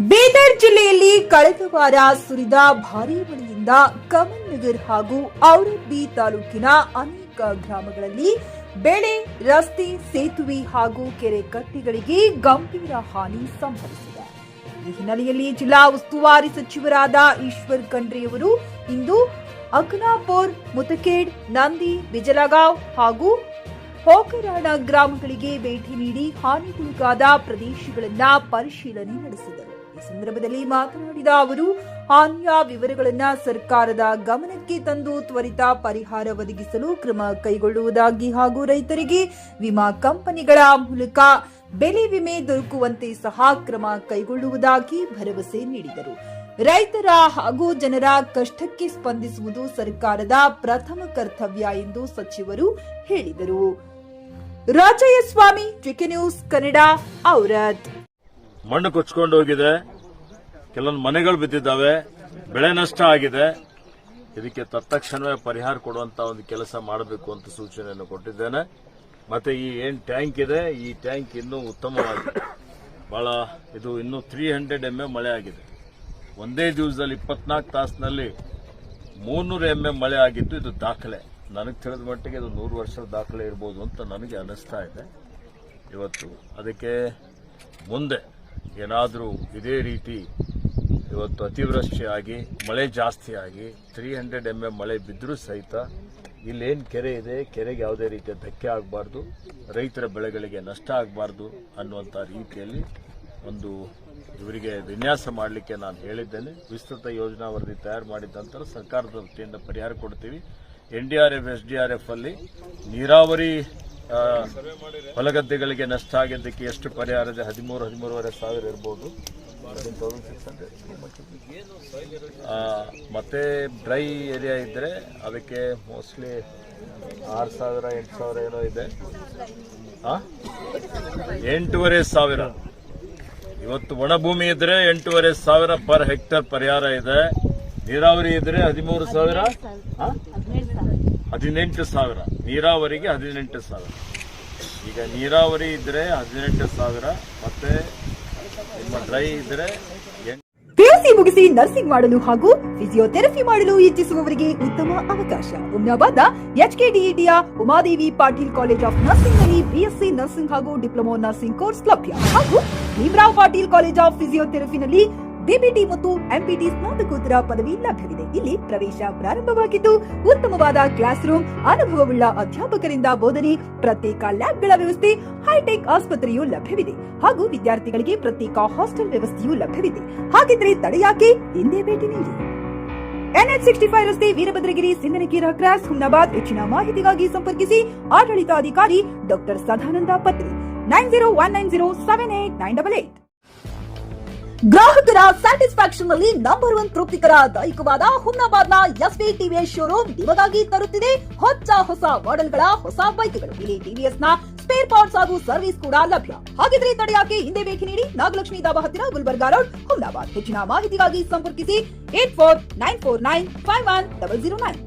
ಬೀದರ್ ಜಿಲ್ಲೆಯಲ್ಲಿ ಕಳೆದ ವಾರ ಸುರಿದ ಭಾರೀ ಮಳೆಯಿಂದ ಕಮಲ್ ನಗರ್ ಹಾಗೂ ಔರಂಗಿ ತಾಲೂಕಿನ ಅನೇಕ ಗ್ರಾಮಗಳಲ್ಲಿ ಬೆಳೆ, ರಸ್ತೆ, ಸೇತುವೆ ಹಾಗೂ ಕೆರೆ ಕಟ್ಟೆಗಳಿಗೆ ಗಂಭೀರ ಹಾನಿ ಸಂಭವಿಸಿದೆ. ಈ ಹಿನ್ನೆಲೆಯಲ್ಲಿ ಜಿಲ್ಲಾ ಉಸ್ತುವಾರಿ ಸಚಿವರಾದ ಈಶ್ವರ್ ಖಂಡ್ರೆಯವರು ಇಂದು ಅಖನಾಪುರ್, ಮುತಖೇಡ್, ನಂದಿ, ಬಿಜಲಗಾಂವ್ ಹಾಗೂ ಹೋಕರಾಣ ಗ್ರಾಮಗಳಿಗೆ ಭೇಟಿ ನೀಡಿ ಹಾನಿಗೊಳಗಾದ ಪ್ರದೇಶಗಳನ್ನು ಪರಿಶೀಲನೆ ನಡೆಸಿದರು. ಈ ಸಂದರ್ಭದಲ್ಲಿ ಮಾತನಾಡಿದ ಅವರು, ಹಾನಿಯ ವಿವರಗಳನ್ನು ಸರ್ಕಾರದ ಗಮನಕ್ಕೆ ತಂದು ತ್ವರಿತ ಪರಿಹಾರ ಒದಗಿಸಲು ಕ್ರಮ ಕೈಗೊಳ್ಳುವುದಾಗಿ ಹಾಗೂ ರೈತರಿಗೆ ವಿಮಾ ಕಂಪನಿಗಳ ಮೂಲಕ ಬೆಳೆ ವಿಮೆ ದೊರಕುವಂತೆ ಸಹ ಕ್ರಮ ಕೈಗೊಳ್ಳುವುದಾಗಿ ಭರವಸೆ ನೀಡಿದರು. ರೈತರ ಹಾಗೂ ಜನರ ಕಷ್ಟಕ್ಕೆ ಸ್ಪಂದಿಸುವುದು ಸರ್ಕಾರದ ಪ್ರಥಮ ಕರ್ತವ್ಯ ಎಂದು ಸಚಿವರು ಹೇಳಿದರು. ರಾಜಯ್ಯಸ್ವಾಮಿ, ಟಿಕೆ ನ್ಯೂಸ್ ಕನ್ನಡ, ಔರಾದ್. ಮಣ್ಣು ಕೊಚ್ಕೊಂಡು ಹೋಗಿದೆ, ಕೆಲವೊಂದು ಮನೆಗಳು ಬಿದ್ದಿದ್ದಾವೆ, ಬೆಳೆ ನಷ್ಟ ಆಗಿದೆ. ಇದಕ್ಕೆ ತತ್ಕ್ಷಣವೇ ಪರಿಹಾರ ಕೊಡುವಂತ ಒಂದು ಕೆಲಸ ಮಾಡಬೇಕು ಅಂತ ಸೂಚನೆಯನ್ನು ಕೊಟ್ಟಿದ್ದೇನೆ. ಮತ್ತೆ ಈ ಏನ್ ಟ್ಯಾಂಕ್ ಇದೆ, ಈ ಟ್ಯಾಂಕ್ ಇನ್ನೂ ಉತ್ತಮವಾಗಿದೆ. ಬಹಳ ಇದು ಇನ್ನೂ 300 mm ಮಳೆ ಆಗಿದೆ. ಒಂದೇ ದಿವಸದಲ್ಲಿ 24 ತಾಸಿನಲ್ಲಿ 300 mm ಮಳೆ ಆಗಿದ್ದು ಇದು ದಾಖಲೆ. ನನಗೆ ತಿಳಿದ ಮಟ್ಟಿಗೆ ಇದು 100 ವರ್ಷದ ದಾಖಲೆ ಇರಬಹುದು ಅಂತ ನನಗೆ ಅನಿಸ್ತಾ ಇದೆ ಇವತ್ತು. ಅದಕ್ಕೆ ಮುಂದೆ ಏನಾದರೂ ಇದೇ ರೀತಿ ಇವತ್ತು ಅತಿವೃಷ್ಟಿ ಆಗಿ ಮಳೆ ಜಾಸ್ತಿ ಆಗಿ 300 mm ಮಳೆ ಬಿದ್ದರೂ ಸಹಿತ ಇಲ್ಲೇನು ಕೆರೆ ಇದೆ, ಕೆರೆಗೆ ಯಾವುದೇ ರೀತಿಯ ಧಕ್ಕೆ ಆಗಬಾರ್ದು, ರೈತರ ಬೆಳೆಗಳಿಗೆ ನಷ್ಟ ಆಗಬಾರ್ದು ಅನ್ನುವಂಥ ರೀತಿಯಲ್ಲಿ ಒಂದು ಇವರಿಗೆ ವಿನ್ಯಾಸ ಮಾಡಲಿಕ್ಕೆ ನಾನು ಹೇಳಿದ್ದೇನೆ. ವಿಸ್ತೃತ ಯೋಜನಾ ವರದಿ ತಯಾರು ಮಾಡಿದ ನಂತರ ಸರ್ಕಾರದ ವತಿಯಿಂದ ಪರಿಹಾರ ಕೊಡ್ತೀವಿ. NDRF, SDRF ಅಲ್ಲಿ ನೀರಾವರಿ ಹೊಲಗದ್ದೆಗಳಿಗೆ ನಷ್ಟ ಆಗಿದ್ದಕ್ಕೆ ಎಷ್ಟು ಪರಿಹಾರ ಇದೆ? 13,000 ಸಾವಿರ ಇರಬಹುದು. ಮತ್ತೆ ಡ್ರೈ ಏರಿಯಾ ಇದ್ರೆ ಅದಕ್ಕೆ ಮೋಸ್ಟ್ಲಿ 6,000, 8,000 ಏನೋ ಇದೆ. 8,500. ಇವತ್ತು ಒಣಭೂಮಿ ಇದ್ರೆ 8,500 ಪರ್ ಹೆಕ್ಟರ್ ಪರಿಹಾರ ಇದೆ. ನೀರಾವರಿ ಇದ್ರೆ 13,000, 18,000. ನೀರಾವರಿಗೆ 18,000. ಈಗ ನೀರಾವರಿ ಇದ್ರೆ 18,000 ಮತ್ತೆ ನಿಮ್ಮ ಡ್ರೈ ಇದ್ರೆ. PUC ಮುಗಿಸಿ ನರ್ಸಿಂಗ್ ಮಾಡಲು ಹಾಗೂ ಫಿಸಿಯೋಥೆರಪಿ ಮಾಡಲು ಇಚ್ಛಿಸುವವರಿಗೆ ಉತ್ತಮ ಅವಕಾಶ. ಹುಮ್ನಾಬಾದ್ನ HKDETಯ Umadevi Patil college of nursing ನಲ್ಲಿ BSc ನರ್ಸಿಂಗ್ ಹಾಗೂ ಡಿಪ್ಲೊಮಾ ನರ್ಸಿಂಗ್ ಕೋರ್ಸ್ ಲಭ್ಯ ಹಾಗೂ ಭೀಮರಾವ್ ಪಾಟೀಲ್ ಕಾಲೇಜ್ ಆಫ್ ಫಿಸಿಯೋಥೆರಪಿನಲ್ಲಿ BPT ಮತ್ತು MPT ಸ್ನಾತಕೋತ್ತರ ಪದವಿ ಲಭ್ಯವಿದೆ. ಇಲ್ಲಿ ಪ್ರವೇಶ ಪ್ರಾರಂಭವಾಗಿದ್ದು ಉತ್ತಮವಾದ ಕ್ಲಾಸ್ ರೂಮ್, ಅನುಭವವುಳ್ಳ ಅಧ್ಯಾಪಕರಿಂದ ಬೋಧನೆ, ಪ್ರತ್ಯೇಕ ಲ್ಯಾಬ್ಗಳ ವ್ಯವಸ್ಥೆ, ಹೈಟೆಕ್ ಆಸ್ಪತ್ರೆಯೂ ಲಭ್ಯವಿದೆ ಹಾಗೂ ವಿದ್ಯಾರ್ಥಿಗಳಿಗೆ ಪ್ರತ್ಯೇಕ ಹಾಸ್ಟೆಲ್ ವ್ಯವಸ್ಥೆಯೂ ಲಭ್ಯವಿದೆ. ಹಾಗಿದ್ರೆ ತಡೆಯಾಕೆ? ಹಿಂದೆ ಭೇಟಿ ನೀಡಿ. NH65 ರಸ್ತೆ, ವೀರಭದ್ರಗಿರಿ, ಸಿಂದನಕೇರ ಕ್ರಾಸ್, ಹುಮ್ನಾಬಾದ್. ಹೆಚ್ಚಿನ ಮಾಹಿತಿಗಾಗಿ ಸಂಪರ್ಕಿಸಿ ಆಡಳಿತಾಧಿಕಾರಿ ಡಾಕ್ಟರ್ ಸದಾನಂದ ಪತ್ರಿ 9019078988. ಗ್ರಾಹಕರ ಸ್ಯಾಟಿಸ್ಫ್ಯಾಕ್ಷನ್ ನಲ್ಲಿ ನಂಬರ್ 1 ತೃಪ್ತಿಕರ ದೈಹಿಕವಾದ ಹುಮ್ನಾಬಾದ್ನ SV TVS ಶೋರೂಮ್ ನಿಮಗಾಗಿ ತರುತ್ತಿದೆ ಹೊಸ ಮಾಡೆಲ್ಗಳ ಹೊಸ ಬೈಕ್ಗಳು. ಇಲ್ಲಿ TVS ನ ಸ್ಪೇರ್ ಪಾರ್ಟ್ಸ್ ಹಾಗೂ ಸರ್ವಿಸ್ ಕೂಡ ಲಭ್ಯ. ಹಾಗಿದ್ರೆ ತಡೆಯಾಕೆ? ಹಿಂದೆ ಭೇಟಿ ನೀಡಿ. ನಾಗಲಕ್ಷ್ಮಿ ದಾಬಾ ಹತ್ತಿರ, ಗುಲ್ಬರ್ಗಾ ರೋಡ್, ಹುಮ್ನಾಬಾದ್. ಹೆಚ್ಚಿನ ಮಾಹಿತಿಗಾಗಿ ಸಂಪರ್ಕಿಸಿ 8494951009.